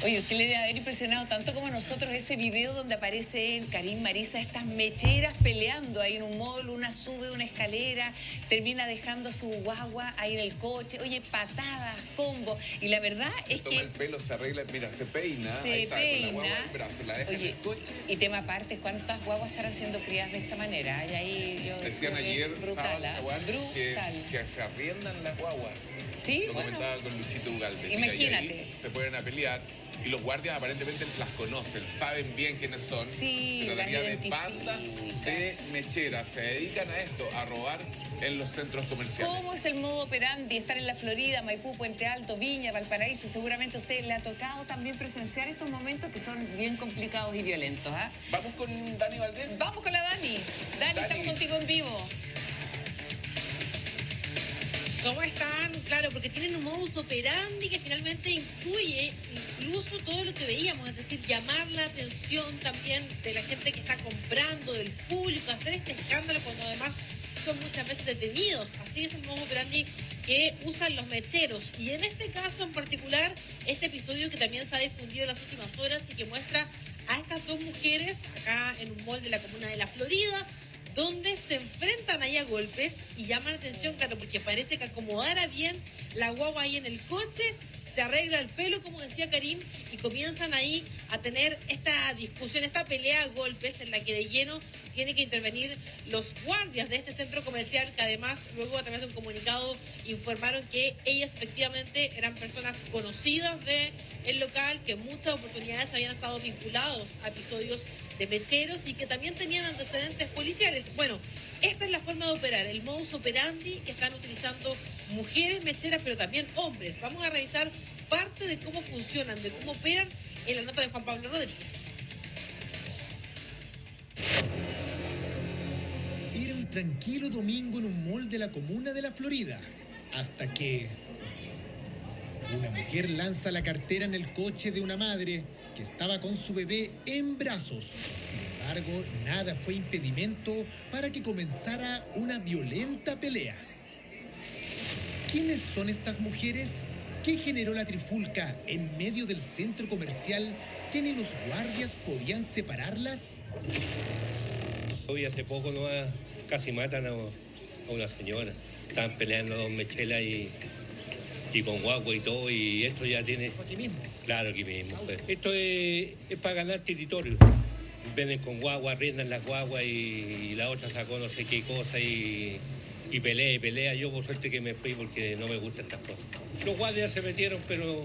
Oye, usted le debe haber impresionado tanto como nosotros ese video donde aparecen Karim, Marisa, estas mecheras peleando ahí en un mall, una sube una escalera, termina dejando a su guagua ahí en el coche, oye, patadas, combo, y la verdad se es toma que el pelo, se arregla, mira, se peina, se ahí está, con la guagua peina. en el brazo, la deja Oye, en el coche. y tema aparte, ¿cuántas guaguas estarán siendo criadas de esta manera? Y ahí yo Decían creo que ayer, es brutal, sábado, ¿ah? Chaguán, Brutal. que se arriendan las guaguas. Sí, Lo bueno, comentaba con Luchito Ugalde. Mira, imagínate. y ahí se ponen a pelear y los guardias aparentemente las conocen, saben bien quiénes son. Sí, se trataría las de bandas de mecheras, se dedican a esto, a robar en los centros comerciales. ¿Cómo es el modo operandi? Estar en la Florida, Maipú, Puente Alto, Viña, Valparaíso. Seguramente a usted le ha tocado también presenciar estos momentos que son bien complicados y violentos. ¿Ah? Vamos con Dani Valdés. Vamos con la Dani. Dani, estamos contigo en vivo. ¿Cómo están? Claro, porque tienen un modus operandi que finalmente incluye incluso todo lo que veíamos, es decir, llamar la atención también de la gente que está comprando, del público, hacer este escándalo cuando además son muchas veces detenidos. Así es el modus operandi que usan los mecheros. Y en este caso en particular, este episodio que también se ha difundido en las últimas horas y que muestra a estas dos mujeres acá en un mall de la comuna de La Florida, donde se enfrentan ahí a golpes y llaman la atención, claro, porque parece que acomodara bien la guagua ahí en el coche, se arregla el pelo, como decía Karim, y comienzan ahí a tener esta discusión, esta pelea a golpes en la que de lleno tienen que intervenir los guardias de este centro comercial, que además luego a través de un comunicado informaron que ellas efectivamente eran personas conocidas del local, que en muchas oportunidades habían estado vinculados a episodios de mecheros y que también tenían antecedentes policiales. Bueno, esta es la forma de operar, el modus operandi que están utilizando mujeres mecheras, pero también hombres. Vamos a revisar parte de cómo funcionan, de cómo operan en la nota de Juan Pablo Rodríguez. Era un tranquilo domingo en un mall de la comuna de La Florida, hasta que una mujer lanza la cartera en el coche de una madre que estaba con su bebé en brazos. Sin embargo, nada fue impedimento para que comenzara una violenta pelea. ¿Quiénes son estas mujeres? ¿Qué generó la trifulca en medio del centro comercial que ni los guardias podían separarlas? Hoy hace poco no casi matan a una señora. Estaban peleando dos mechelas y con guagua y todo, y esto ya tiene... ¿Fue aquí mismo? Claro, aquí mismo. Pues. Esto es para ganar territorio. Vienen con guagua, arriendan las guaguas y la otra sacó no sé qué cosa y pelea y pelea. Yo por suerte que me fui porque no me gustan estas cosas. Los guardias se metieron, pero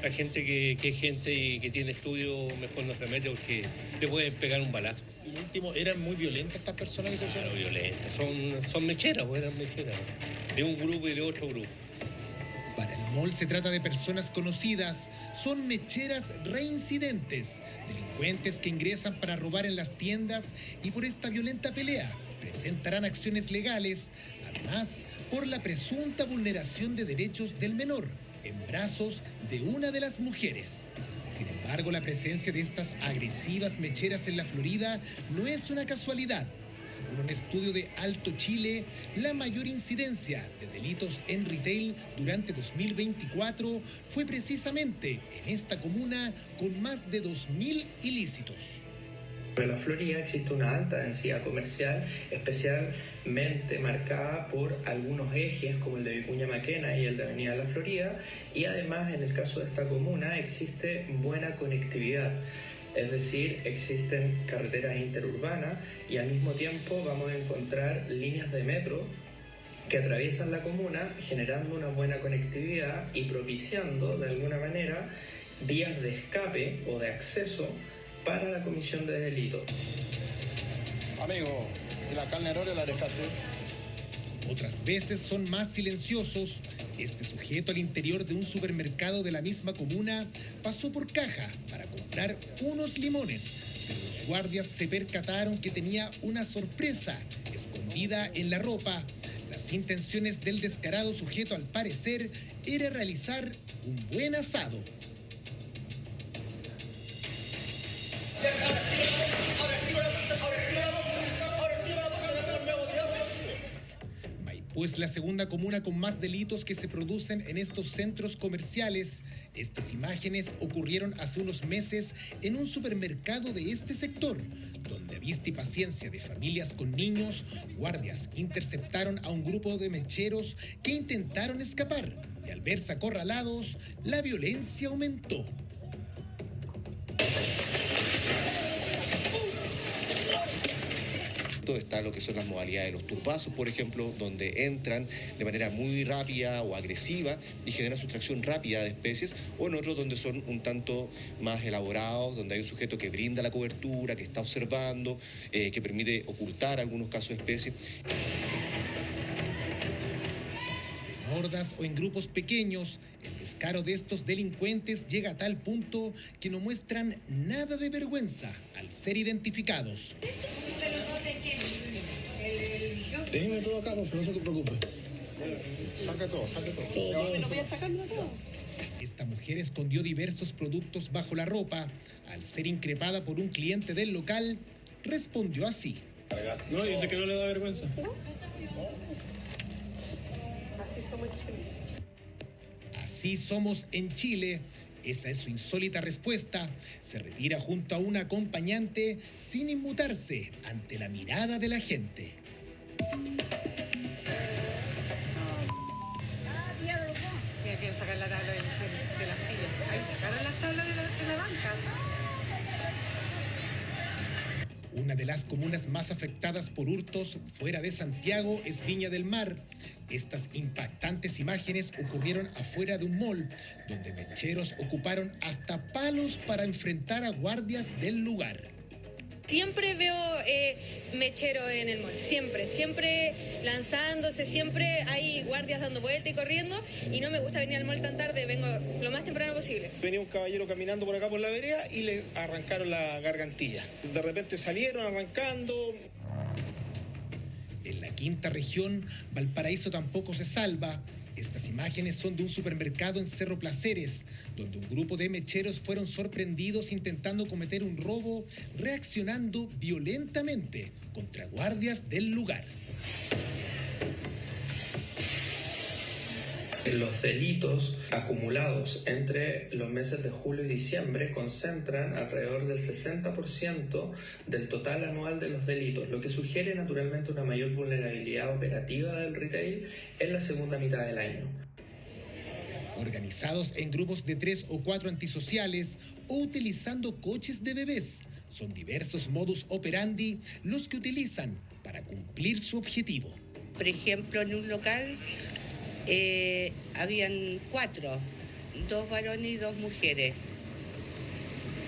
la gente que es gente y que tiene estudio mejor no se mete porque le pueden pegar un balazo. Y el último, ¿eran muy violentas estas personas que se Claro, usaron? violentas. Son mecheras, pues, eran mecheras. De un grupo y de otro grupo. Para el mall se trata de personas conocidas, son mecheras reincidentes, delincuentes que ingresan para robar en las tiendas y por esta violenta pelea presentarán acciones legales, además por la presunta vulneración de derechos del menor en brazos de una de las mujeres. Sin embargo, la presencia de estas agresivas mecheras en la Florida no es una casualidad. Según un estudio de Alto Chile, la mayor incidencia de delitos en retail durante 2024 fue precisamente en esta comuna con más de 2.000 ilícitos. En la Florida existe una alta densidad comercial, especialmente marcada por algunos ejes como el de Vicuña Maquena y el de Avenida La Florida, y además en el caso de esta comuna existe buena conectividad. Es decir, existen carreteras interurbanas y al mismo tiempo vamos a encontrar líneas de metro que atraviesan la comuna generando una buena conectividad y propiciando de alguna manera vías de escape o de acceso para la comisión de delitos. Amigo, ¿y la carne de la rescate? Otras veces son más silenciosos. Este sujeto al interior de un supermercado de la misma comuna pasó por caja para comprar unos limones, pero los guardias se percataron que tenía una sorpresa escondida en la ropa. Las intenciones del descarado sujeto al parecer era realizar un buen asado. Maipú es la segunda comuna con más delitos que se producen en estos centros comerciales. Estas imágenes ocurrieron hace unos meses en un supermercado de este sector, donde a vista y paciencia de familias con niños, guardias interceptaron a un grupo de mecheros que intentaron escapar y al verse acorralados, la violencia aumentó. Está lo que son las modalidades de los turbazos, por ejemplo, donde entran de manera muy rápida o agresiva y generan sustracción rápida de especies, o en otros donde son un tanto más elaborados, donde hay un sujeto que brinda la cobertura, que está observando, que permite ocultar algunos casos de especies. En hordas o en grupos pequeños, el descaro de estos delincuentes llega a tal punto que no muestran nada de vergüenza al ser identificados. Déjeme todo acá, no se te preocupe. Saca todo. Me lo voy a sacar todo. Esta mujer escondió diversos productos bajo la ropa. Al ser increpada por un cliente del local, respondió así. No, dice que no le da vergüenza. Así somos en Chile. Esa es su insólita respuesta. Se retira junto a un acompañante sin inmutarse ante la mirada de la gente. Mira, quieren sacar la tabla de la silla. Ahí sacaron las tablas de la banca. Una de las comunas más afectadas por hurtos fuera de Santiago es Viña del Mar. Estas impactantes imágenes ocurrieron afuera de un mall, donde mecheros ocuparon hasta palos para enfrentar a guardias del lugar. Siempre veo mecheros en el mall, siempre lanzándose, siempre hay guardias dando vueltas y corriendo, y no me gusta venir al mall tan tarde, vengo lo más temprano posible. Venía un caballero caminando por acá por la vereda y le arrancaron la gargantilla. De repente salieron arrancando. En la quinta región, Valparaíso tampoco se salva. Estas imágenes son de un supermercado en Cerro Placeres, donde un grupo de mecheros fueron sorprendidos intentando cometer un robo, reaccionando violentamente contra guardias del lugar. Los delitos acumulados entre los meses de julio y diciembre concentran alrededor del 60% del total anual de los delitos, lo que sugiere naturalmente una mayor vulnerabilidad operativa del retail en la segunda mitad del año. Organizados en grupos de 3 o 4 antisociales o utilizando coches de bebés, son diversos modus operandi los que utilizan para cumplir su objetivo. Por ejemplo, en un local habían 4, 2 varones y 2 mujeres.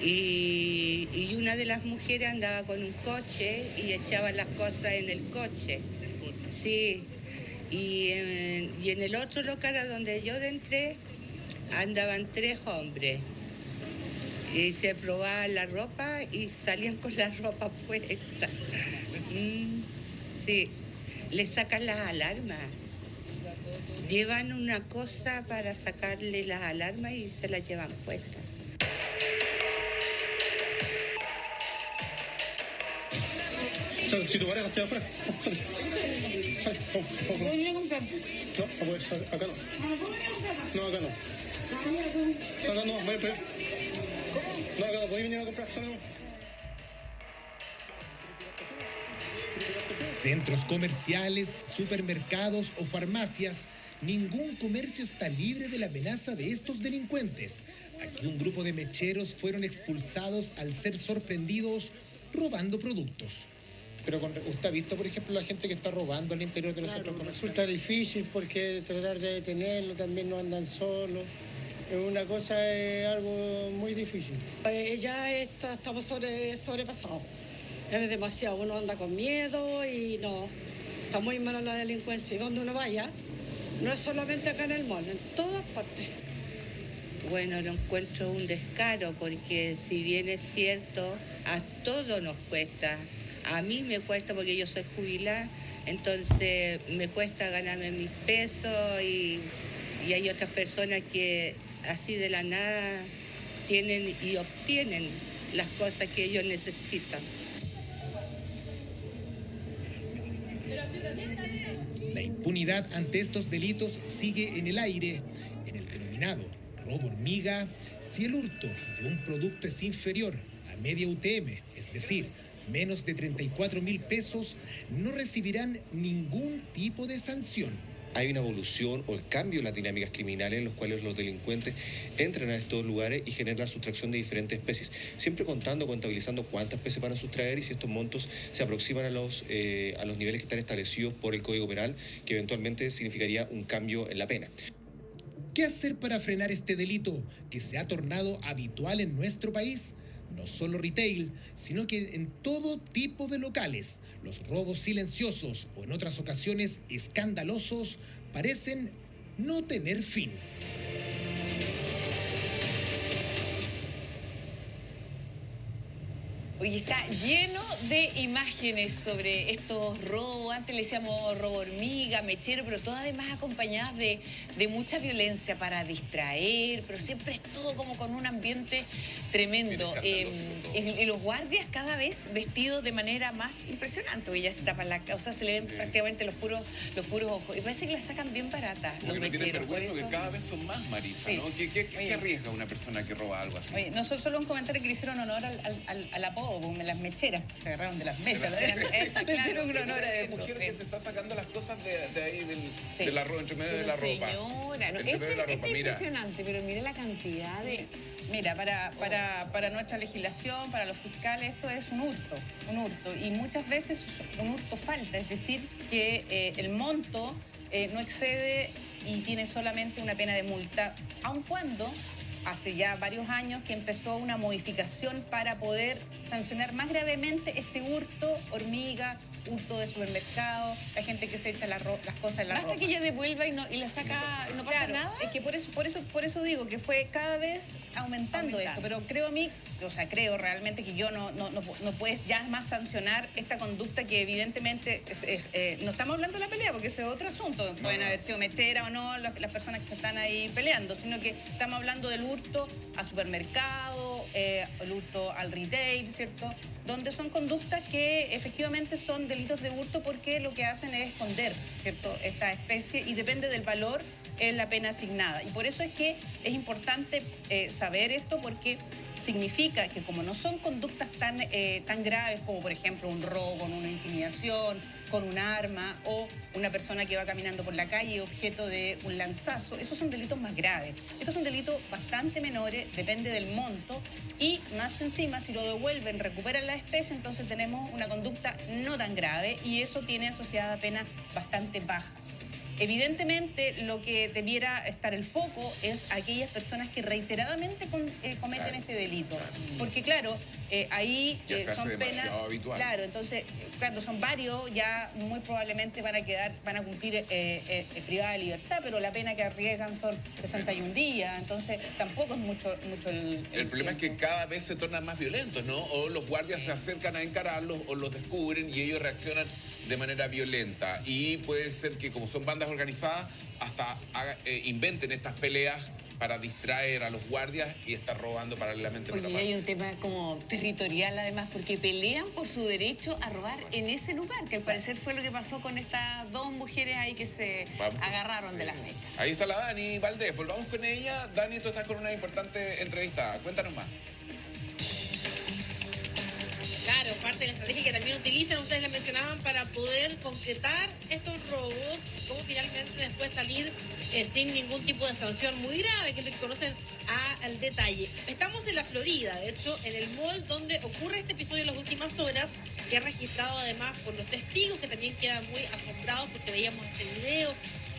Y una de las mujeres andaba con un coche y echaba las cosas en el coche. Sí. Y en el otro local a donde yo entré andaban 3 hombres. Y se probaban la ropa y salían con la ropa puesta. Sí. Le sacan las alarmas. Llevan una cosa para sacarle las alarmas y se las llevan puestas. Si tu pareja está afuera, ¿puedo venir a comprar? No, pues acá no. No, acá no. Acá no, voy a pedir. No, acá no, ¿puedo venir a comprar? Centros comerciales, supermercados o farmacias, ningún comercio está libre de la amenaza de estos delincuentes. Aquí un grupo de mecheros fueron expulsados al ser sorprendidos robando productos. Pero ¿usted ha visto, por ejemplo, la gente que está robando al interior de los centros comerciales? Resulta difícil porque tratar de detenerlo, también no andan solos. Es una cosa, es algo muy difícil. Ya estamos sobrepasados. Es demasiado, uno anda con miedo y no, está muy mala la delincuencia. Y donde uno vaya, no es solamente acá en el mall, en todas partes. Bueno, lo encuentro un descaro porque si bien es cierto, a todos nos cuesta. A mí me cuesta porque yo soy jubilada, entonces me cuesta ganarme mis pesos y hay otras personas que así de la nada tienen y obtienen las cosas que ellos necesitan. La impunidad ante estos delitos sigue en el aire. En el denominado robo hormiga, si el hurto de un producto es inferior a media UTM, es decir, menos de 34.000 pesos, no recibirán ningún tipo de sanción. Hay una evolución o el cambio en las dinámicas criminales en los cuales los delincuentes entran a estos lugares y generan la sustracción de diferentes especies, siempre contabilizando cuántas especies van a sustraer y si estos montos se aproximan a los niveles que están establecidos por el Código Penal, que eventualmente significaría un cambio en la pena. ¿Qué hacer para frenar este delito que se ha tornado habitual en nuestro país? No solo retail, sino que en todo tipo de locales. Los robos silenciosos o en otras ocasiones escandalosos parecen no tener fin. Oye, está lleno de imágenes sobre estos robos. Antes le decíamos robo hormiga, mechero, pero todas además acompañadas de mucha violencia para distraer, pero siempre es todo como con un ambiente tremendo. Y los guardias cada vez vestidos de manera más impresionante. Oye, ya se tapan se le ven prácticamente los puros ojos. Y parece que la sacan bien barata los no tienen mecheros. vergüenza, que cada vez son más, Marisa, ¿no? ¿Qué arriesga una persona que roba algo así? Oye, no solo un comentario que le hicieron honor al apodo, como las mecheras, se agarraron de las mechas. Esa, claro. Mujer que se está sacando las cosas de ahí de la ropa, entre medio de la ropa. Señora, no, Entre medio de la ropa, es mira. impresionante, pero mire la cantidad de... Mira, para nuestra legislación, para los fiscales, esto es un hurto. Y muchas veces un hurto falta, es decir, que el monto no excede y tiene solamente una pena de multa, aun cuando hace ya varios años que empezó una modificación para poder sancionar más gravemente este hurto, hormiga, hurto de supermercado, la gente que se echa las cosas en la ropa. Basta que ella devuelva y la saca, no pasa nada. Es que por eso digo que fue cada vez aumentando esto, pero creo realmente que yo no puedes ya más sancionar esta conducta que evidentemente no estamos hablando de la pelea, porque ese es otro asunto, pueden haber sido mechera o no las personas que se están ahí peleando, sino que estamos hablando del hurto a supermercado, el hurto al retail, ¿cierto? Donde son conductas que efectivamente son delitos de hurto porque lo que hacen es esconder, ¿cierto?, esta especie, y depende del valor en la pena asignada. Y por eso es que es importante saber esto, porque significa que como no son conductas tan graves como por ejemplo un robo con una intimidación, con un arma o una persona que va caminando por la calle objeto de un lanzazo, esos son delitos más graves. Estos son delitos bastante menores, depende del monto, y más encima si lo devuelven, recuperan la especie, entonces tenemos una conducta no tan grave y eso tiene asociada penas bastante bajas. Evidentemente, lo que debiera estar el foco es aquellas personas que reiteradamente cometen este delito. Porque, claro, ahí son penas... habitual. Claro, entonces, cuando son varios, ya muy probablemente van a cumplir privada de libertad, pero la pena que arriesgan son 61 días, entonces tampoco es mucho el problema es que cada vez se tornan más violentos, ¿no? O los guardias se acercan a encararlos o los descubren y ellos reaccionan de manera violenta. Y puede ser que como son bandas organizadas, hasta inventen estas peleas para distraer a los guardias y estar robando paralelamente. Porque hay un tema como territorial además, porque pelean por su derecho a robar en ese lugar, que al parecer fue lo que pasó con estas dos mujeres ahí que se agarraron de las mechas. Ahí está la Dani Valdés, volvamos con ella. Dani, tú estás con una importante entrevista, cuéntanos más. Claro, parte de la estrategia que también utilizan, ustedes la mencionaban, para poder concretar estos robos, cómo finalmente después salir sin ningún tipo de sanción muy grave, que es lo que conocen al detalle. Estamos en la Florida, de hecho, en el mall donde ocurre este episodio en las últimas horas, que es registrado además por los testigos, que también quedan muy asombrados porque veíamos este video.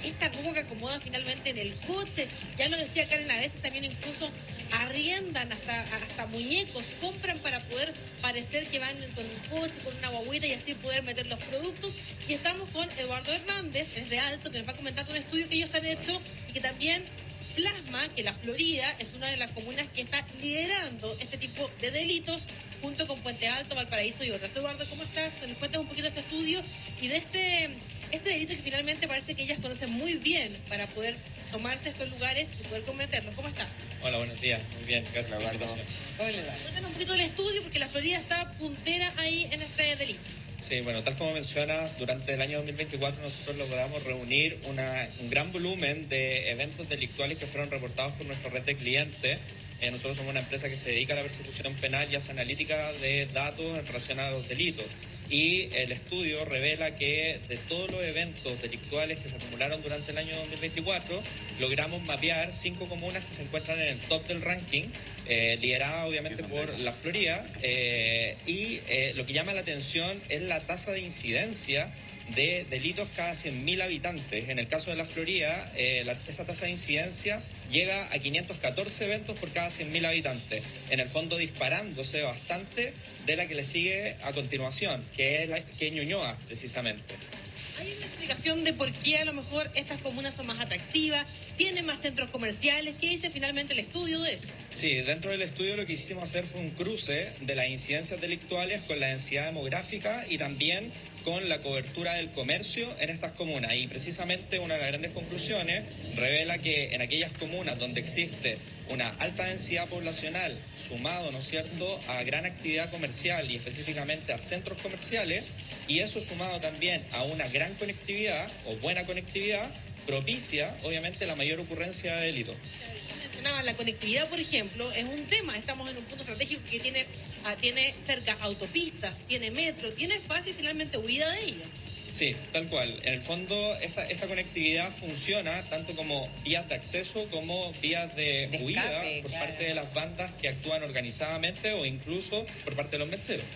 Esta ropa que acomodan finalmente en el coche, ya lo decía Karen, a veces también incluso arriendan hasta muñecos, compran para poder parecer que van con un coche, con una guagüita y así poder meter los productos. Y estamos con Eduardo Hernández, desde Alto, que nos va a comentar un estudio que ellos han hecho y que también plasma que la Florida es una de las comunas que está liderando este tipo de delitos junto con Puente Alto, Valparaíso y otras. Eduardo, ¿cómo estás? Nos cuentas un poquito de este estudio y de este delito que finalmente parece que ellas conocen muy bien para poder tomarse estos lugares y poder cometerlos. ¿Cómo estás? Hola, buenos días. Muy bien, gracias, Eduardo. Cuéntanos un poquito del estudio porque la Florida está puntera ahí en este delito. Sí, bueno, tal como mencionas, durante el año 2024 nosotros logramos reunir un gran volumen de eventos delictuales que fueron reportados por nuestra red de clientes. Nosotros somos una empresa que se dedica a la persecución penal y hace analítica de datos en relación a los delitos. Y el estudio revela que de todos los eventos delictuales que se acumularon durante el año 2024, logramos mapear 5 comunas que se encuentran en el top del ranking, liderada obviamente por la Florida, y lo que llama la atención es la tasa de incidencia de delitos cada 100.000 habitantes. En el caso de la Florida, esa tasa de incidencia llega a 514 eventos por cada 100.000 habitantes, en el fondo disparándose bastante de la que le sigue a continuación, que es Ñuñoa, precisamente. ¿Hay una explicación de por qué a lo mejor estas comunas son más atractivas, tienen más centros comerciales? ¿Qué dice finalmente el estudio de eso? Sí, dentro del estudio lo que quisimos hacer fue un cruce de las incidencias delictuales con la densidad demográfica y también con la cobertura del comercio en estas comunas. Y precisamente una de las grandes conclusiones revela que en aquellas comunas donde existe una alta densidad poblacional, sumado, ¿no es cierto?, a gran actividad comercial y específicamente a centros comerciales, y eso sumado también a una gran conectividad o buena conectividad, propicia obviamente la mayor ocurrencia de delitos. La conectividad, por ejemplo, es un tema. Estamos en un punto estratégico que tiene cerca autopistas, tiene metro, tiene fácil finalmente huida de ellas. Sí, tal cual. En el fondo, esta conectividad funciona tanto como vías de acceso como vías de huida por parte de las bandas que actúan organizadamente o incluso por parte de los mecheros.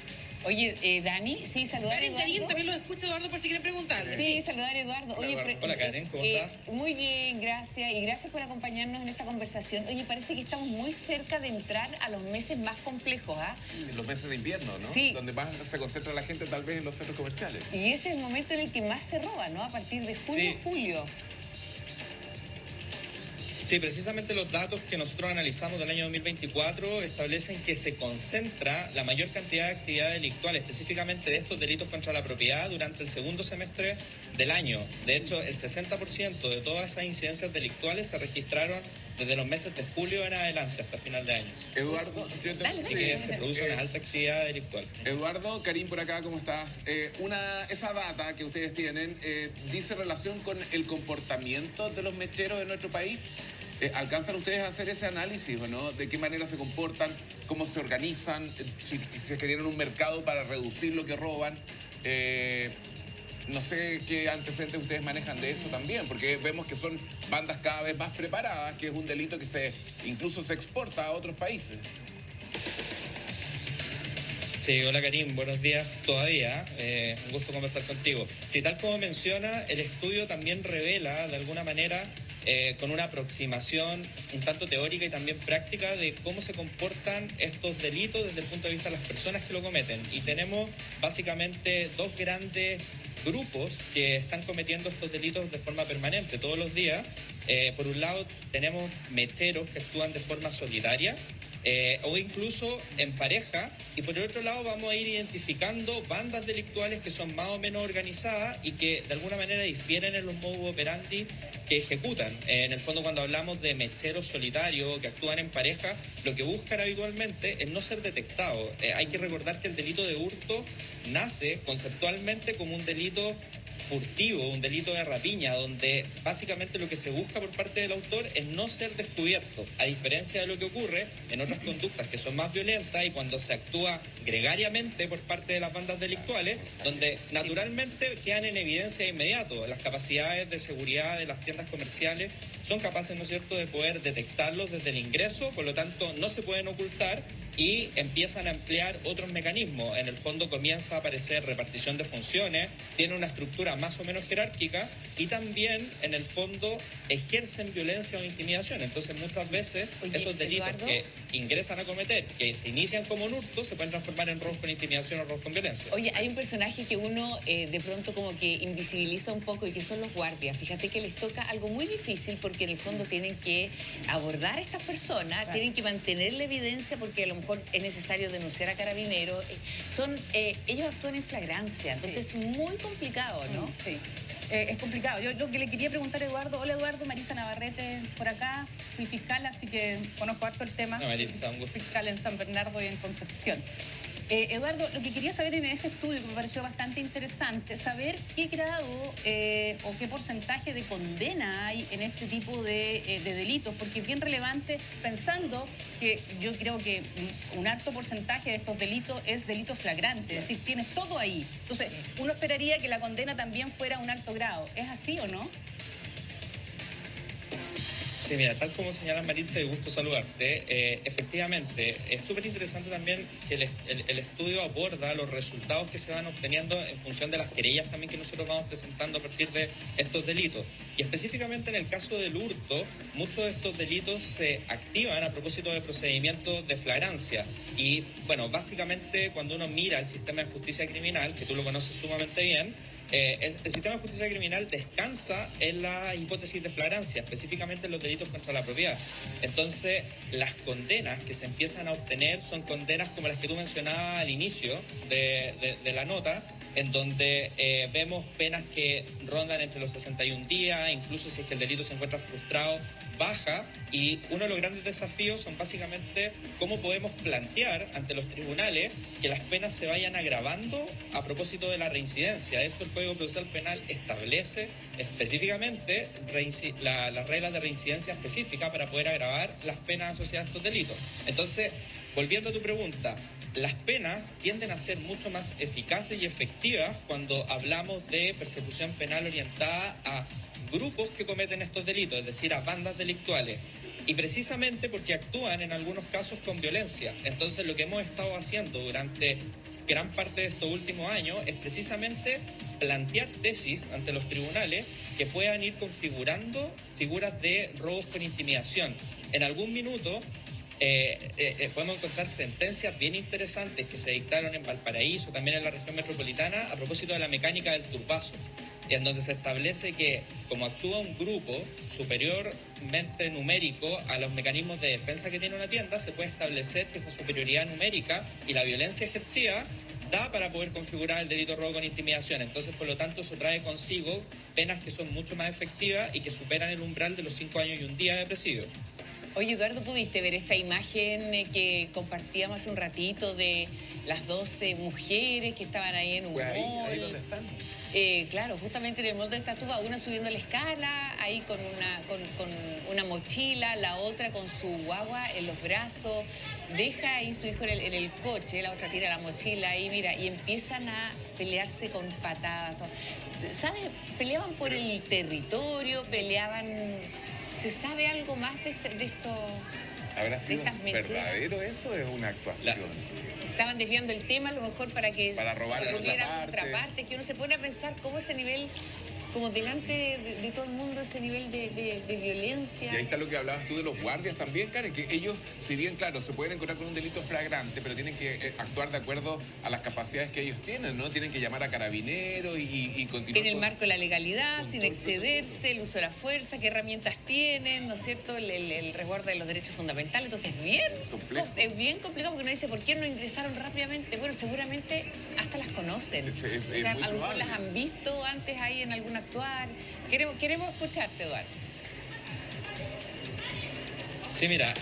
Oye, Dani, sí, saludar a Eduardo. Karin también lo escucha, Eduardo, por si quieren preguntarle. Sí, saludar a Eduardo. Oye, hola, Karen, ¿cómo estás? Muy bien, gracias. Y gracias por acompañarnos en esta conversación. Oye, parece que estamos muy cerca de entrar a los meses más complejos, ¿ah? Los meses de invierno, ¿no? Sí. Donde más se concentra la gente tal vez en los centros comerciales. Y ese es el momento en el que más se roba, ¿no? A partir de junio, julio. Sí, precisamente los datos que nosotros analizamos del año 2024 establecen que se concentra la mayor cantidad de actividad delictual, específicamente de estos delitos contra la propiedad, durante el segundo semestre del año. De hecho, el 60% de todas esas incidencias delictuales se registraron desde los meses de julio en adelante hasta final de año. Eduardo, yo te... Así que se produce una alta actividad delictual. Eduardo, Karim por acá, ¿cómo estás? Esa data que ustedes tienen dice relación con el comportamiento de los mecheros en nuestro país. ¿Alcanzan ustedes a hacer ese análisis o no? ¿De qué manera se comportan? ¿Cómo se organizan? Si es que tienen un mercado para reducir lo que roban. No sé qué antecedentes ustedes manejan de eso también, porque vemos que son bandas cada vez más preparadas, que es un delito que incluso se exporta a otros países. Sí, hola Karim, buenos días todavía, un gusto conversar contigo. Sí, tal como menciona, el estudio también revela de alguna manera con una aproximación un tanto teórica y también práctica de cómo se comportan estos delitos desde el punto de vista de las personas que lo cometen. Y tenemos básicamente dos grandes grupos que están cometiendo estos delitos de forma permanente todos los días. Por un lado tenemos mecheros que actúan de forma solitaria o incluso en pareja, y por el otro lado vamos a ir identificando bandas delictuales que son más o menos organizadas y que de alguna manera difieren en los modus operandi que ejecutan. En el fondo, cuando hablamos de mecheros solitarios que actúan en pareja, lo que buscan habitualmente es no ser detectados. Hay que recordar que el delito de hurto nace conceptualmente como un delito furtivo, un delito de rapiña, donde básicamente lo que se busca por parte del autor es no ser descubierto, a diferencia de lo que ocurre en otras conductas que son más violentas y cuando se actúa gregariamente por parte de las bandas delictuales, donde naturalmente quedan en evidencia de inmediato. Las capacidades de seguridad de las tiendas comerciales son capaces, ¿no es cierto?, de poder detectarlos desde el ingreso, por lo tanto no se pueden ocultar y empiezan a emplear otros mecanismos. En el fondo comienza a aparecer repartición de funciones, tiene una estructura más o menos jerárquica y también en el fondo ejercen violencia o intimidación. Entonces muchas veces esos delitos, Eduardo, que ingresan a cometer, que se inician como un hurto, se pueden transformar en robos con intimidación o robos con violencia. Oye, hay un personaje que uno de pronto como que invisibiliza un poco y que son los guardias. Fíjate que les toca algo muy difícil porque en el fondo tienen que abordar a estas personas, claro, tienen que mantener la evidencia porque a lo mejor es necesario denunciar a carabineros. Ellos actúan en flagrancia, entonces es muy complicado, ¿no? Sí. Es complicado. Yo lo que le quería preguntar a Eduardo, hola Eduardo, Marisa Navarrete por acá, fui fiscal, así que conozco harto el tema. Maritza, un gusto. Fiscal en San Bernardo y en Concepción. Eduardo, lo que quería saber en ese estudio, que me pareció bastante interesante, saber qué grado o qué porcentaje de condena hay en este tipo de delitos, porque es bien relevante pensando que yo creo que un alto porcentaje de estos delitos es delito flagrante, es decir, tienes todo ahí. Entonces, uno esperaría que la condena también fuera un alto grado. ¿Es así o no? Sí, mira, tal como señala Maritza, y gusto saludarte, efectivamente, es súper interesante también que el estudio aborda los resultados que se van obteniendo en función de las querellas también que nosotros vamos presentando a partir de estos delitos. Y específicamente en el caso del hurto, muchos de estos delitos se activan a propósito de procedimientos de flagrancia. Y bueno, básicamente cuando uno mira el sistema de justicia criminal, que tú lo conoces sumamente bien, el sistema de justicia criminal descansa en la hipótesis de flagrancia, específicamente en los delitos contra la propiedad. Entonces, las condenas que se empiezan a obtener son condenas como las que tú mencionabas al inicio de la nota, en donde vemos penas que rondan entre los 61 días, incluso si es que el delito se encuentra frustrado, baja, y uno de los grandes desafíos son básicamente cómo podemos plantear ante los tribunales que las penas se vayan agravando a propósito de la reincidencia. Esto el Código Procesal Penal establece específicamente las reglas de reincidencia específicas para poder agravar las penas asociadas a estos delitos. Entonces, volviendo a tu pregunta, las penas tienden a ser mucho más eficaces y efectivas cuando hablamos de persecución penal orientada a grupos que cometen estos delitos, es decir, a bandas delictuales. Y precisamente porque actúan en algunos casos con violencia. Entonces, lo que hemos estado haciendo durante gran parte de estos últimos años es precisamente plantear tesis ante los tribunales que puedan ir configurando figuras de robos con intimidación. En algún minuto podemos encontrar sentencias bien interesantes que se dictaron en Valparaíso, también en la región metropolitana, a propósito de la mecánica del turbazo, en donde se establece que como actúa un grupo superiormente numérico a los mecanismos de defensa que tiene una tienda, se puede establecer que esa superioridad numérica y la violencia ejercida da para poder configurar el delito de robo con intimidación. Entonces, por lo tanto, eso trae consigo penas que son mucho más efectivas y que superan el umbral de los 5 años y un día de presidio. Oye, Eduardo, ¿pudiste ver esta imagen que compartíamos hace un ratito de las 12 mujeres que estaban ahí en un mall? Ahí donde están. Claro, justamente en el mall donde está Tuba, una subiendo la escala, ahí con una mochila, la otra con su guagua en los brazos, deja ahí su hijo en el coche, la otra tira la mochila ahí, mira, y empiezan a pelearse con patadas. ¿Sabes? Peleaban por el territorio, peleaban... ¿Se sabe algo más de esto? ¿Habrá sido verdadero eso o es una actuación? Estaban desviando el tema a lo mejor para robar en otra parte, que uno se pone a pensar cómo ese nivel, como delante de todo el mundo, ese nivel de violencia. Y ahí está lo que hablabas tú de los guardias también, Karen, que ellos, si bien, claro, se pueden encontrar con un delito flagrante, pero tienen que actuar de acuerdo a las capacidades que ellos tienen, ¿no? Tienen que llamar a carabineros y continuar. Tiene el marco de la legalidad, sin excederse, el uso de la fuerza, qué herramientas tienen, ¿no es cierto? El resguardo de los derechos fundamentales. Entonces es bien complicado porque uno dice, ¿por qué no ingresaron rápidamente? Bueno, seguramente hasta las conocen. O sea, a lo mejor las han visto antes ahí en alguna actuar. Queremos escucharte, Eduardo. Sí, mira,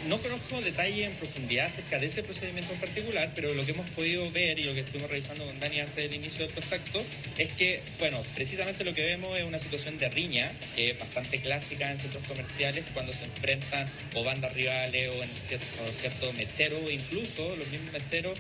no conozco detalle en profundidad acerca de ese procedimiento en particular, pero lo que hemos podido ver y lo que estuvimos revisando con Dani antes del inicio del contacto es que, bueno, precisamente lo que vemos es una situación de riña, que es bastante clásica en centros comerciales cuando se enfrentan o bandas rivales o en ciertos mecheros, o incluso los mismos mecheros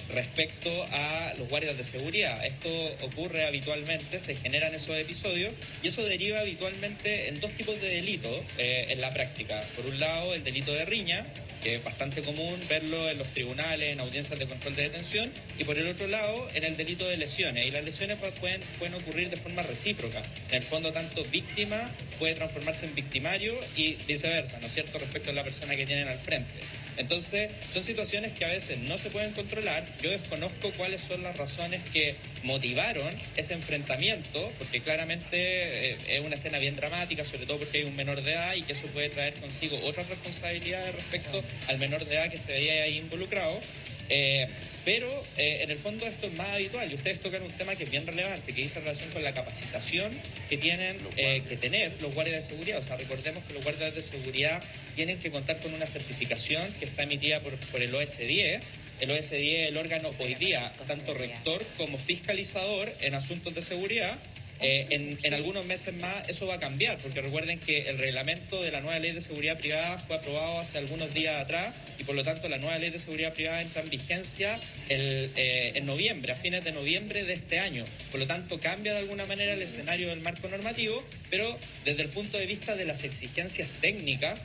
respecto a los guardias de seguridad. Esto ocurre habitualmente, se generan esos episodios y eso deriva habitualmente en dos tipos de delitos en la práctica. Por un lado, el delito de riña, que es bastante común verlo en los tribunales, en audiencias de control de detención, y por el otro lado, en el delito de lesiones. Y las lesiones pueden ocurrir de forma recíproca. En el fondo, tanto víctima puede transformarse en victimario y viceversa, ¿no es cierto?, respecto a la persona que tienen al frente. Entonces, son situaciones que a veces no se pueden controlar. Yo desconozco cuáles son las razones que motivaron ese enfrentamiento, porque claramente es una escena bien dramática, sobre todo porque hay un menor de edad y que eso puede traer consigo otras responsabilidades respecto al menor de edad que se veía ahí involucrado. Pero en el fondo esto es más habitual y ustedes tocan un tema que es bien relevante, que dice relación con la capacitación que tienen que tener los guardias de seguridad. O sea, recordemos que los guardias de seguridad tienen que contar con una certificación que está emitida por el OS10 el OS10 el órgano hoy día, tanto rector como fiscalizador en asuntos de seguridad. En algunos meses más eso va a cambiar, porque recuerden que el reglamento de la nueva ley de seguridad privada fue aprobado hace algunos días atrás y por lo tanto la nueva ley de seguridad privada entra en vigencia en noviembre, a fines de noviembre de este año. Por lo tanto cambia de alguna manera el escenario del marco normativo, pero desde el punto de vista de las exigencias técnicas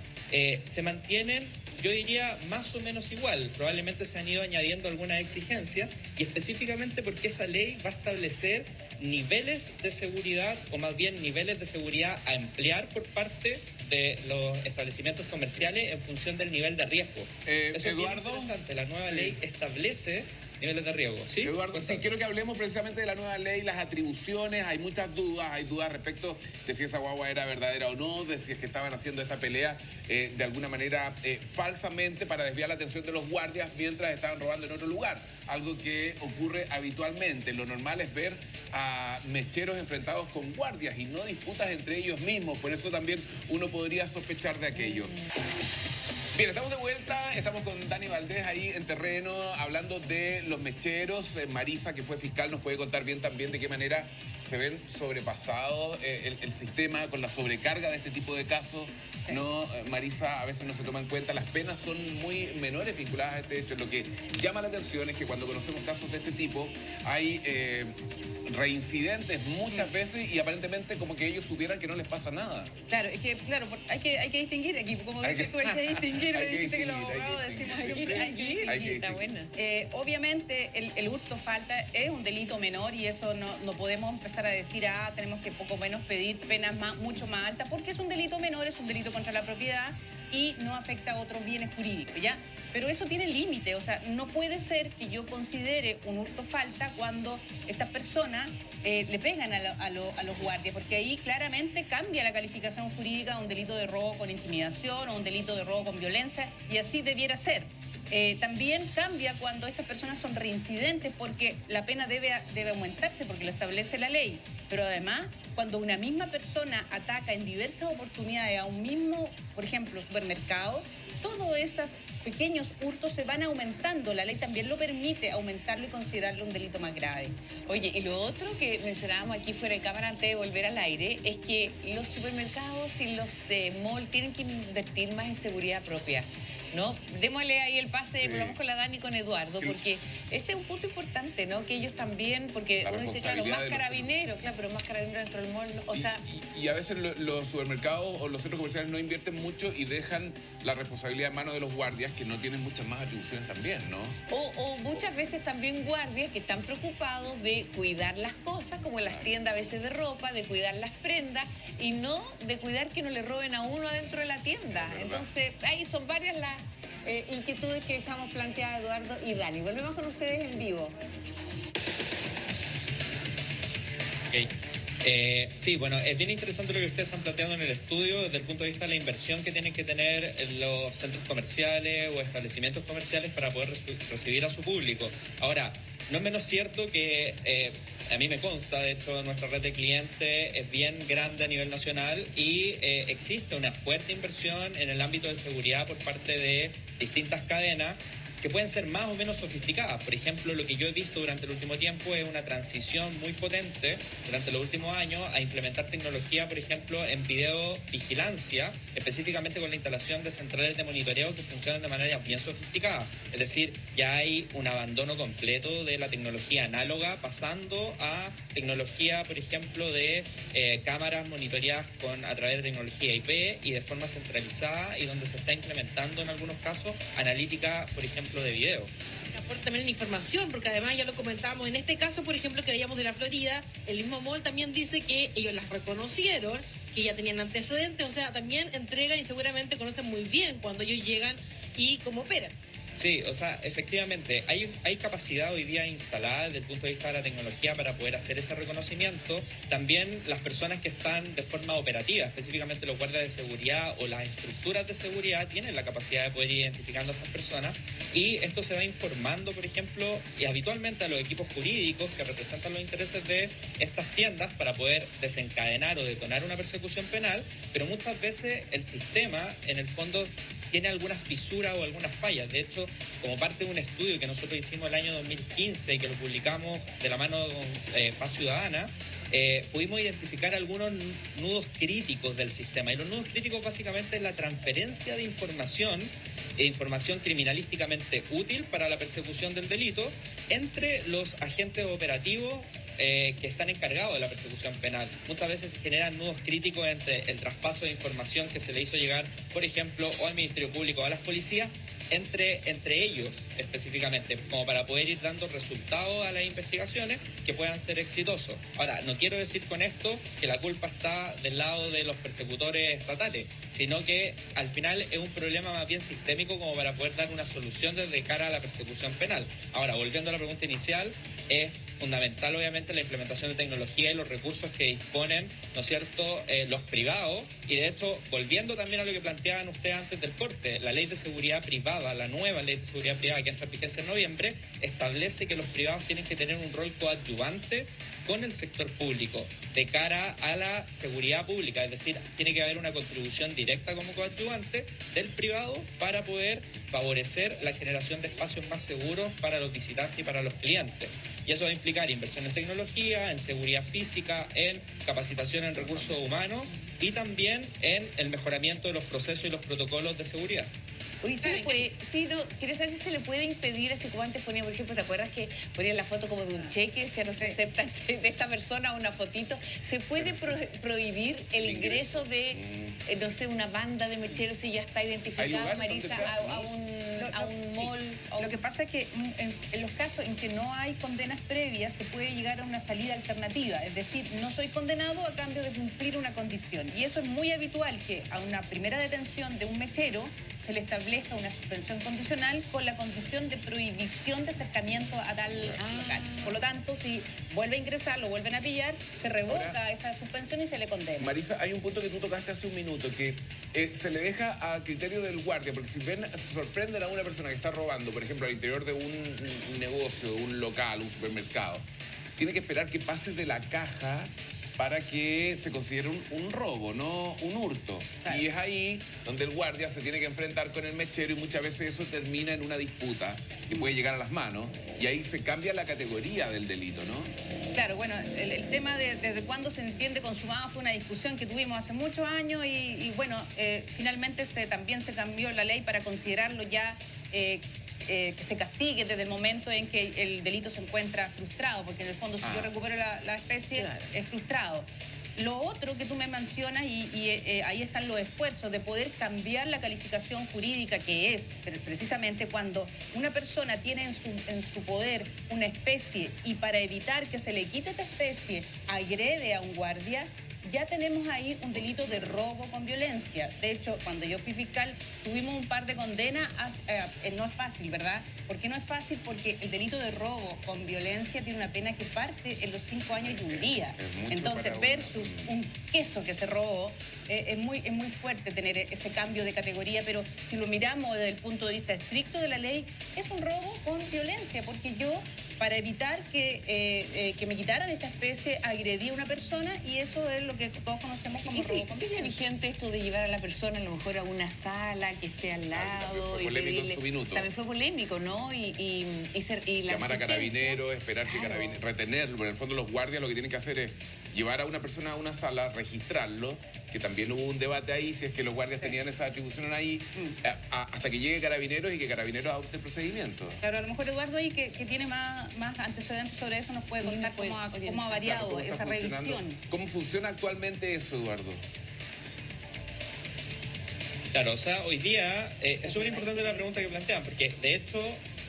se mantienen, yo diría, más o menos igual. Probablemente se han ido añadiendo algunas exigencias y específicamente porque esa ley va a establecer niveles de seguridad, o más bien niveles de seguridad a emplear por parte de los establecimientos comerciales en función del nivel de riesgo. Eso Eduardo, es bien interesante. La nueva ley establece niveles de riesgo. ¿Sí? Eduardo, sí, quiero que hablemos precisamente de la nueva ley, las atribuciones. Hay muchas dudas, hay dudas respecto de si esa guagua era verdadera o no, de si es que estaban haciendo esta pelea de alguna manera falsamente para desviar la atención de los guardias mientras estaban robando en otro lugar. Algo que ocurre habitualmente. Lo normal es ver a mecheros enfrentados con guardias y no disputas entre ellos mismos. Por eso también uno podría sospechar de aquello. Bien, estamos de vuelta, estamos con Dani Valdés ahí en terreno hablando de los mecheros. Marisa, que fue fiscal, nos puede contar bien también de qué manera se ven sobrepasados el sistema con la sobrecarga de este tipo de casos. No, Marisa, a veces no se toma en cuenta, las penas son muy menores vinculadas a este hecho. Lo que llama la atención es que cuando conocemos casos de este tipo hay reincidentes muchas veces y aparentemente como que ellos supieran que no les pasa nada. Claro, es que claro, hay que distinguir aquí, como dices tú, hay que distinguir, me dijiste que los abogados decimos siempre hay que distinguir. Está buena. Obviamente el hurto falta es un delito menor y eso no podemos empezar a decir, tenemos que poco menos pedir penas mucho más altas, porque es un delito menor, es un delito contra la propiedad y no afecta a otros bienes jurídicos, ¿ya? Pero eso tiene límite, o sea, no puede ser que yo considere un hurto falta cuando estas personas le pegan a los guardias, porque ahí claramente cambia la calificación jurídica de un delito de robo con intimidación o un delito de robo con violencia, y así debiera ser. También cambia cuando estas personas son reincidentes, porque la pena debe aumentarse porque lo establece la ley. Pero además, cuando una misma persona ataca en diversas oportunidades a un mismo, por ejemplo, supermercado, todos esos pequeños hurtos se van aumentando. La ley también lo permite aumentarlo y considerarlo un delito más grave. Oye, y lo otro que mencionábamos aquí fuera de cámara antes de volver al aire es que los supermercados y los malls tienen que invertir más en seguridad propia, ¿no? Démosle ahí el pase, Sí. volvamos con la Dani y con Eduardo, Sí. porque ese es un punto importante, ¿no? Que ellos también, porque La uno dice, claro, responsabilidad más de los- carabineros, claro, pero más carabineros dentro del mall, ¿no? O sea... Y a veces los supermercados o los centros comerciales no invierten mucho y dejan la responsabilidad en manos de los guardias, que no tienen muchas más atribuciones también, ¿no? O muchas veces también guardias que están preocupados de cuidar las cosas, como en las tiendas a veces de ropa, de cuidar las prendas y no de cuidar que no le roben a uno adentro de la tienda. Entonces, ahí son varias las inquietudes que dejamos planteadas, Eduardo y Dani. Volvemos con ustedes en vivo. Ok. Sí, bueno, es bien interesante lo que ustedes están planteando en el estudio desde el punto de vista de la inversión que tienen que tener en los centros comerciales o establecimientos comerciales para poder recibir a su público. Ahora, no es menos cierto que a mí me consta, de hecho, nuestra red de clientes es bien grande a nivel nacional y existe una fuerte inversión en el ámbito de seguridad por parte de distintas cadenas que pueden ser más o menos sofisticadas. Por ejemplo, lo que yo he visto durante el último tiempo es una transición muy potente durante los últimos años a implementar tecnología, por ejemplo, en videovigilancia, específicamente con la instalación de centrales de monitoreo que funcionan de manera bien sofisticada. Es decir, ya hay un abandono completo de la tecnología análoga pasando a tecnología, por ejemplo, de cámaras monitoreadas a través de tecnología IP y de forma centralizada, y donde se está implementando en algunos casos analítica, por ejemplo, de video. Aporta también en información, porque además ya lo comentábamos, en este caso, por ejemplo, que veíamos de la Florida, el mismo mall también dice que ellos las reconocieron, que ya tenían antecedentes, o sea, también entregan y seguramente conocen muy bien cuando ellos llegan y cómo operan. Sí, o sea, efectivamente, hay capacidad hoy día instalada desde el punto de vista de la tecnología para poder hacer ese reconocimiento. También las personas que están de forma operativa, específicamente los guardias de seguridad o las estructuras de seguridad, tienen la capacidad de poder ir identificando a estas personas, y esto se va informando, por ejemplo, y habitualmente a los equipos jurídicos que representan los intereses de estas tiendas para poder desencadenar o detonar una persecución penal, pero muchas veces el sistema, en el fondo, tiene algunas fisuras o algunas fallas. De hecho, como parte de un estudio que nosotros hicimos el año 2015 y que lo publicamos de la mano de Paz Ciudadana, pudimos identificar algunos nudos críticos del sistema. Y los nudos críticos básicamente es la transferencia de información criminalísticamente útil para la persecución del delito entre los agentes operativos que están encargados de la persecución penal. Muchas veces se generan nudos críticos entre el traspaso de información que se le hizo llegar, por ejemplo, o al Ministerio Público o a las policías, entre ellos específicamente, como para poder ir dando resultados a las investigaciones que puedan ser exitosos. Ahora, no quiero decir con esto que la culpa está del lado de los persecutores estatales, sino que al final es un problema más bien sistémico como para poder dar una solución desde cara a la persecución penal. Ahora, volviendo a la pregunta inicial, es fundamental obviamente la implementación de tecnología y los recursos que disponen, ¿no es cierto?, los privados. Y de hecho, volviendo también a lo que planteaban ustedes antes del corte, la ley de seguridad privada, la nueva ley de seguridad privada que entra en vigencia en noviembre, establece que los privados tienen que tener un rol coadyuvante con el sector público de cara a la seguridad pública, es decir, tiene que haber una contribución directa como coadyuvante del privado para poder favorecer la generación de espacios más seguros para los visitantes y para los clientes. Y eso va a implicar inversión en tecnología, en seguridad física, en capacitación en recursos humanos y también en el mejoramiento de los procesos y los protocolos de seguridad. Oye, quiero saber si se le puede impedir, así como antes ponía, por ejemplo, ¿te acuerdas que ponían la foto como de un cheque? Si no se acepta de esta persona una fotito, ¿se puede prohibir el ingreso de, no sé, una banda de mecheros si ya está identificada, Marisa, a un mall? Lo que pasa es que en los casos en que no hay condenas previas se puede llegar a una salida alternativa, es decir, no soy condenado a cambio de cumplir una condición. Y eso es muy habitual, que a una primera detención de un mechero se le establezca una suspensión condicional con la condición de prohibición de acercamiento a tal local. Por lo tanto, si vuelve a ingresar, lo vuelven a pillar, se revoca esa suspensión y se le condena. Marisa, hay un punto que tú tocaste hace un minuto, que se le deja a criterio del guardia, porque si sorprenden a una persona que está robando, por ejemplo, al interior de un negocio, un local, un supermercado, tiene que esperar que pase de la caja para que se considere un robo, no un hurto. Claro. Y es ahí donde el guardia se tiene que enfrentar con el mechero y muchas veces eso termina en una disputa que puede llegar a las manos y ahí se cambia la categoría del delito, ¿no? Claro, bueno, el tema de desde cuándo se entiende consumado fue una discusión que tuvimos hace muchos años y bueno, finalmente también se cambió la ley para considerarlo ya que se castigue desde el momento en que el delito se encuentra frustrado, porque en el fondo si yo recupero la especie, claro, es frustrado. Lo otro que tú me mencionas, y ahí están los esfuerzos de poder cambiar la calificación jurídica, que es precisamente cuando una persona tiene en su poder una especie y para evitar que se le quite esta especie agrede a un guardia, ya tenemos ahí un delito de robo con violencia. De hecho, cuando yo fui fiscal, tuvimos un par de condenas. No es fácil, ¿verdad? ¿Por qué no es fácil? Porque el delito de robo con violencia tiene una pena que parte en los 5 años y un día. Entonces, versus un queso que se robó, es muy fuerte tener ese cambio de categoría, pero si lo miramos desde el punto de vista estricto de la ley, es un robo con violencia, porque yo, para evitar que me quitaran esta especie, agredí a una persona y eso es lo que todos conocemos como robo con violencia. ¿Sigue vigente esto de llevar a la persona a lo mejor a una sala que esté al lado? También fue polémico en su minuto. También fue polémico, ¿no? Y llamar a carabineros, esperar que carabineros, retenerlo. En el fondo los guardias lo que tienen que hacer es llevar a una persona a una sala, registrarlo, que también hubo un debate ahí, si es que los guardias tenían esa atribución ahí, hasta que llegue Carabineros y que Carabineros adopte el procedimiento. Claro, a lo mejor Eduardo ahí, que tiene más antecedentes sobre eso, nos puede contar cómo ha variado esa revisión. ¿Cómo funciona actualmente eso, Eduardo? Claro, o sea, hoy día es súper importante la pregunta que plantean, porque de hecho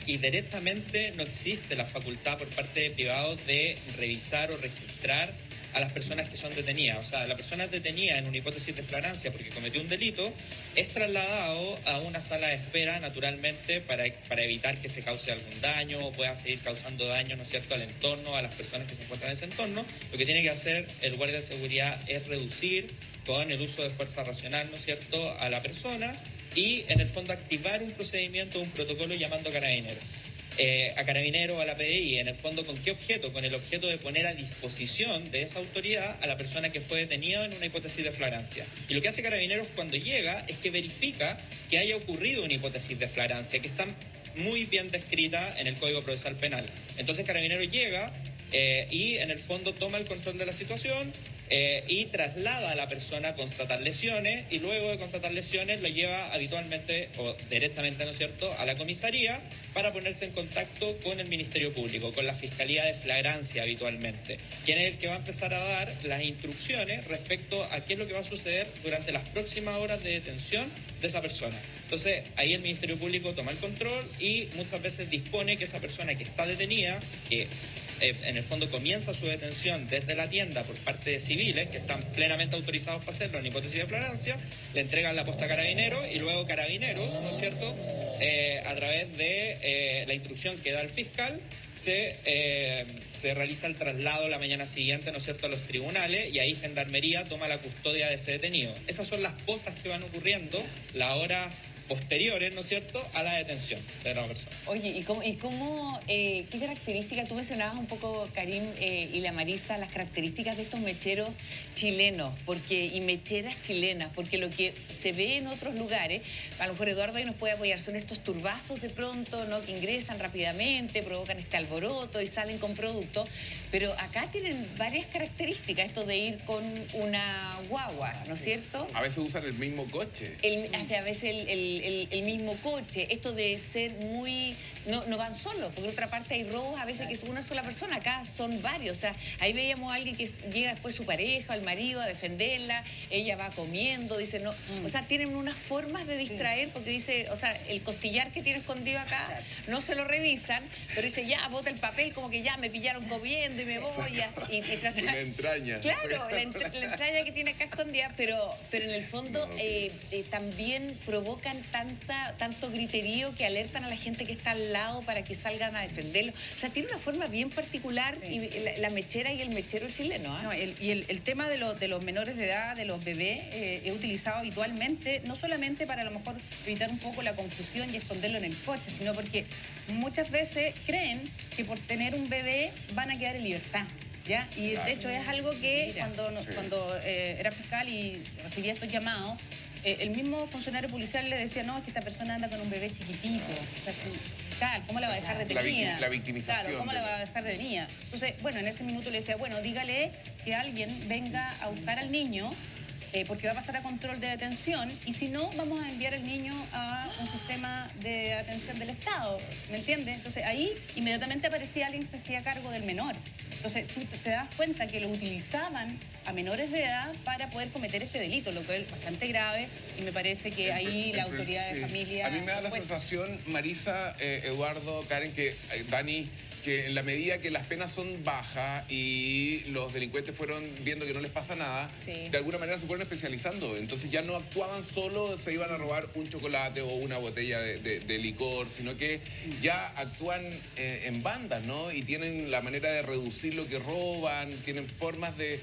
y directamente no existe la facultad por parte de privados de revisar o registrar a las personas que son detenidas. O sea, la persona detenida en una hipótesis de flagrancia porque cometió un delito es trasladado a una sala de espera, naturalmente, para evitar que se cause algún daño o pueda seguir causando daño, ¿no es cierto?, al entorno, a las personas que se encuentran en ese entorno. Lo que tiene que hacer el guardia de seguridad es reducir con el uso de fuerza racional, ¿no es cierto?, a la persona y, en el fondo, activar un procedimiento, un protocolo llamando a carabineros. A Carabineros, a la PDI, en el fondo, ¿con qué objeto? Con el objeto de poner a disposición de esa autoridad a la persona que fue detenida en una hipótesis de flagrancia. Y lo que hace Carabineros cuando llega es que verifica que haya ocurrido una hipótesis de flagrancia, que están muy bien descrita en el Código Procesal Penal. Entonces Carabineros llega y en el fondo toma el control de la situación y traslada a la persona a constatar lesiones, y luego de constatar lesiones lo lleva habitualmente o directamente, ¿no es cierto?, a la comisaría para ponerse en contacto con el Ministerio Público, con la Fiscalía de Flagrancia habitualmente, quien es el que va a empezar a dar las instrucciones respecto a qué es lo que va a suceder durante las próximas horas de detención de esa persona. Entonces, ahí el Ministerio Público toma el control y muchas veces dispone que esa persona que está detenida, que en el fondo comienza su detención desde la tienda por parte de civiles que están plenamente autorizados para hacerlo en hipótesis de flagrancia, le entregan la posta a Carabineros y luego Carabineros, ¿no es cierto?, a través de la instrucción que da el fiscal, se realiza el traslado la mañana siguiente, ¿no es cierto?, a los tribunales, y ahí Gendarmería toma la custodia de ese detenido. Esas son las postas que van ocurriendo la hora posteriores, ¿no es cierto?, a la detención de la persona. Oye, qué características, tú mencionabas un poco, Karim y la Marisa, las características de estos mecheros chilenos y mecheras chilenas, porque lo que se ve en otros lugares, a lo mejor Eduardo ahí nos puede apoyar, son estos turbazos de pronto, ¿no?, que ingresan rápidamente, provocan este alboroto y salen con productos, pero acá tienen varias características, esto de ir con una guagua, ¿no es cierto? A veces usan el mismo coche. A veces el mismo coche, esto de ser muy... No van solos, porque por otra parte hay robos a veces que es una sola persona, acá son varios, o sea, ahí veíamos a alguien que llega después su pareja, el marido, a defenderla, ella va comiendo, dice no, o sea, tienen unas formas de distraer, porque dice, o sea, el costillar que tiene escondido acá, no se lo revisan, pero dice, ya, bota el papel, como que ya me pillaron comiendo y me voy, y trata... La entraña. Claro, la entraña que tiene acá escondida, pero en el fondo también provocan tanto griterío que alertan a la gente que está al lado para que salgan a defenderlo. O sea, tiene una forma bien particular y la mechera y el mechero chileno. No, el tema de los menores de edad, de los bebés, he utilizado habitualmente, no solamente para a lo mejor evitar un poco la confusión y esconderlo en el coche, sino porque muchas veces creen que por tener un bebé van a quedar en libertad. ¿Ya? Y de hecho es algo que cuando era fiscal y recibía estos llamados, el mismo funcionario policial le decía, no, es que esta persona anda con un bebé chiquitito. O sea, ¿cómo la va a dejar detenida? La victimización. Claro, ¿cómo la va a dejar detenida? Entonces, bueno, en ese minuto le decía, bueno, dígale que alguien venga a buscar al niño, porque va a pasar a control de detención, y si no, vamos a enviar al niño a un sistema de atención del Estado, ¿me entiendes? Entonces ahí inmediatamente aparecía alguien que se hacía cargo del menor. Entonces tú te das cuenta que lo utilizaban a menores de edad para poder cometer este delito, lo cual es bastante grave, y me parece que ahí la autoridad de familia... A mí me da la sensación, Marisa, Eduardo, Karen, que Dani, que en la medida que las penas son bajas y los delincuentes fueron viendo que no les pasa nada, de alguna manera se fueron especializando. Entonces ya no actuaban solo, se iban a robar un chocolate o una botella de licor, sino que ya actúan en bandas, ¿no? Y tienen la manera de reducir lo que roban, tienen formas de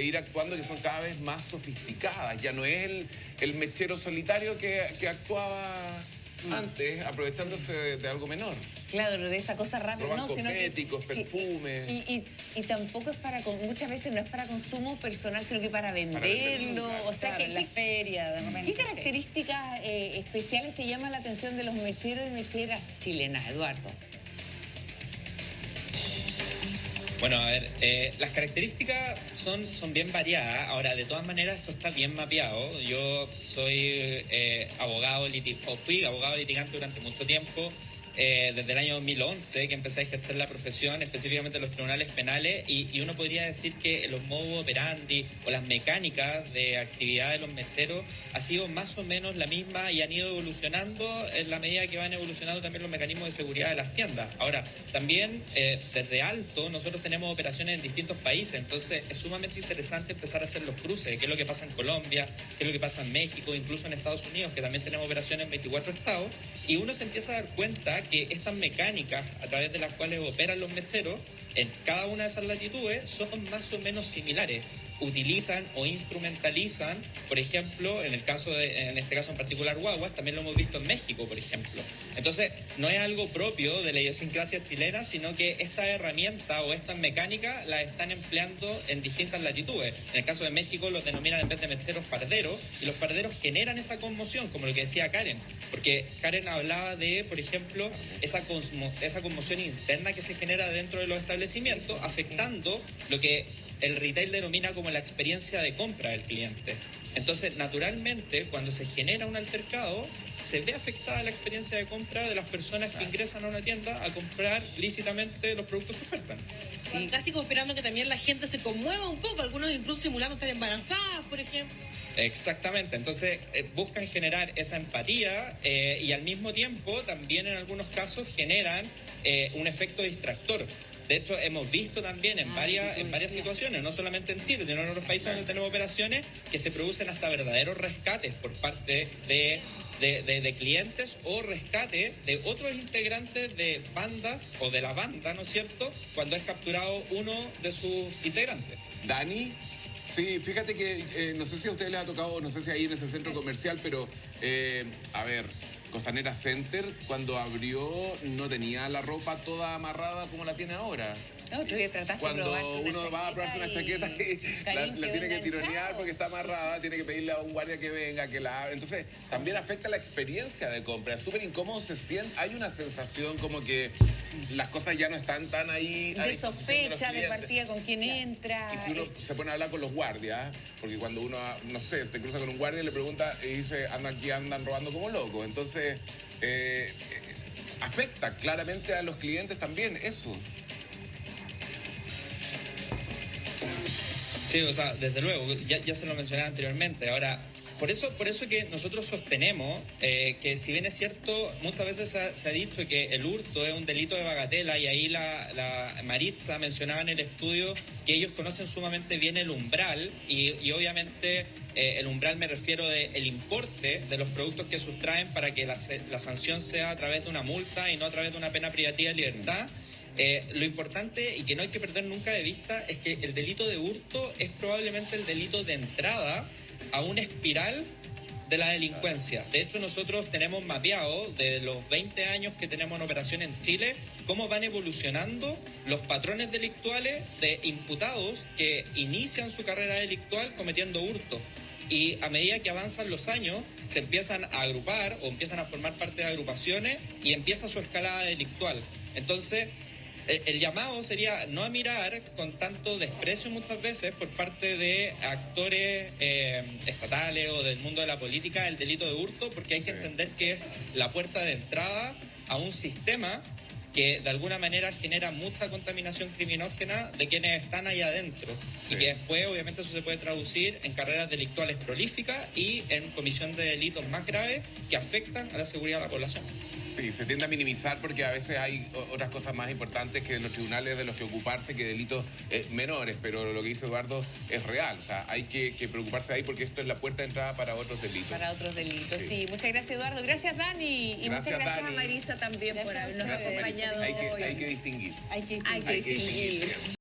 ir actuando que son cada vez más sofisticadas. Ya no es el mechero solitario que actuaba antes, aprovechándose de algo menor. Claro, de esa cosa rápida. Roban cosméticos, perfumes. Y tampoco es muchas veces no es para consumo personal, sino que para venderlo. O sea, claro, en la feria, de repente. ¿Qué características especiales te llaman la atención de los mecheros y mecheras chilenas, Eduardo? Bueno, a ver, las características son bien variadas. Ahora, de todas maneras, esto está bien mapeado. Yo soy fui abogado litigante durante mucho tiempo, desde el año 2011 que empecé a ejercer la profesión, específicamente en los tribunales penales, y uno podría decir que los modus operandi o las mecánicas de actividad de los mecheros ha sido más o menos la misma y han ido evolucionando en la medida que van evolucionando también los mecanismos de seguridad de las tiendas. Ahora, también desde alto nosotros tenemos operaciones en distintos países, entonces es sumamente interesante empezar a hacer los cruces, qué es lo que pasa en Colombia, qué es lo que pasa en México, incluso en Estados Unidos, que también tenemos operaciones en 24 estados, y uno se empieza a dar cuenta que estas mecánicas a través de las cuales operan los mecheros en cada una de esas latitudes son más o menos similares. utilizan o instrumentalizan, por ejemplo, en este caso en particular guaguas, también lo hemos visto en México, por ejemplo. Entonces, no es algo propio de la idiosincrasia chilena, sino que esta herramienta o esta mecánica la están empleando en distintas latitudes. En el caso de México los denominan en vez de mecheros farderos, y los farderos generan esa conmoción, como lo que decía Karen, porque Karen hablaba de, por ejemplo, esa conmoción interna que se genera dentro de los establecimientos, afectando lo que el retail denomina como la experiencia de compra del cliente. Entonces, naturalmente, cuando se genera un altercado, se ve afectada la experiencia de compra de las personas que ingresan a una tienda a comprar lícitamente los productos que ofertan. Sí. Casi como esperando que también la gente se conmueva un poco, algunos incluso simulando estar embarazadas, por ejemplo. Exactamente, entonces buscan generar esa empatía y al mismo tiempo también en algunos casos generan un efecto distractor. De hecho, hemos visto también en varias situaciones, no solamente en Chile, sino en otros países donde tenemos operaciones, que se producen hasta verdaderos rescates por parte de clientes o rescate de otros integrantes de bandas o de la banda, ¿no es cierto?, cuando es capturado uno de sus integrantes. Dani, sí, fíjate que no sé si a ustedes les ha tocado, no sé si ahí en ese centro comercial, pero a ver, Costanera Center cuando abrió no tenía la ropa toda amarrada como la tiene ahora. No, tú ya trataste Cuando de probarte uno va a probarse una chaqueta y la tiene que tironear enganchado. porque está amarrada, tiene que pedirle a un guardia que venga, que la abra. Entonces, también afecta la experiencia de compra. Es súper incómodo, se siente, hay una sensación como que las cosas ya no están tan ahí. De sospecha, de partida con quién entra. Y si uno se pone a hablar con los guardias, porque cuando uno, no sé, se cruza con un guardia y le pregunta y dice, andan robando como locos. Entonces, afecta claramente a los clientes también eso. Sí, o sea, desde luego, ya se lo mencioné anteriormente. Ahora, por eso que nosotros sostenemos que si bien es cierto, muchas veces se ha dicho que el hurto es un delito de bagatela, y ahí la Maritza mencionaba en el estudio que ellos conocen sumamente bien el umbral, y obviamente el umbral me refiero del importe de los productos que sustraen para que la sanción sea a través de una multa y no a través de una pena privativa de libertad. Lo importante y que no hay que perder nunca de vista es que el delito de hurto es probablemente el delito de entrada a una espiral de la delincuencia. De hecho, nosotros tenemos mapeado de los 20 años que tenemos en operación en Chile cómo van evolucionando los patrones delictuales de imputados que inician su carrera delictual cometiendo hurto. Y a medida que avanzan los años, se empiezan a agrupar o empiezan a formar parte de agrupaciones y empieza su escalada delictual. Entonces, el llamado sería no a mirar con tanto desprecio muchas veces por parte de actores estatales o del mundo de la política el delito de hurto, porque hay que entender que es la puerta de entrada a un sistema que de alguna manera genera mucha contaminación criminógena de quienes están ahí adentro. Sí. Y que después obviamente eso se puede traducir en carreras delictuales prolíficas y en comisión de delitos más graves que afectan a la seguridad de la población. Sí, se tiende a minimizar porque a veces hay otras cosas más importantes que en los tribunales de los que ocuparse que delitos menores, pero lo que dice Eduardo es real, o sea, hay que preocuparse ahí porque esto es la puerta de entrada para otros delitos. Para otros delitos, sí. Muchas gracias, Eduardo. Gracias, Dani. Y muchas gracias a Marisa también por habernos acompañado. Hay que distinguir. Hay que distinguir.